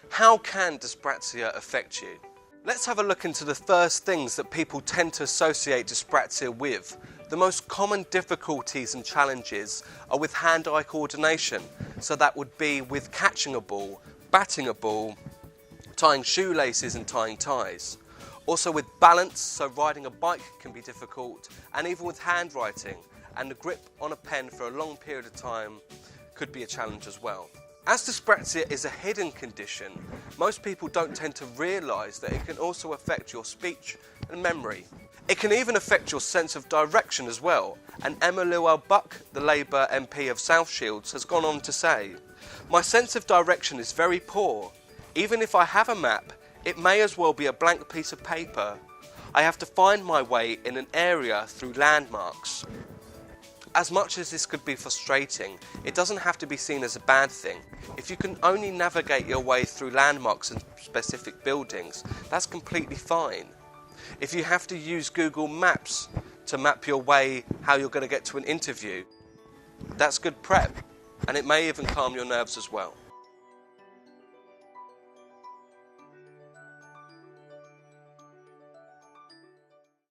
How can dyspraxia affect you? Let's have a look into the first things that people tend to associate dyspraxia with. The most common difficulties and challenges are with hand-eye coordination. So that would be with catching a ball, batting a ball, tying shoelaces and tying ties. Also with balance, so riding a bike can be difficult, and even with handwriting, and the grip on a pen for a long period of time could be a challenge as well. As dyspraxia is a hidden condition, most people don't tend to realise that it can also affect your speech and memory. It can even affect your sense of direction as well, and Emma Llewellyn-Buck, the Labour MP of South Shields, has gone on to say, "My sense of direction is very poor. Even if I have a map, it may as well be a blank piece of paper. I have to find my way in an area through landmarks." As much as this could be frustrating, it doesn't have to be seen as a bad thing. If you can only navigate your way through landmarks and specific buildings, that's completely fine. If you have to use Google Maps to map your way how you're going to get to an interview, that's good prep, and it may even calm your nerves as well.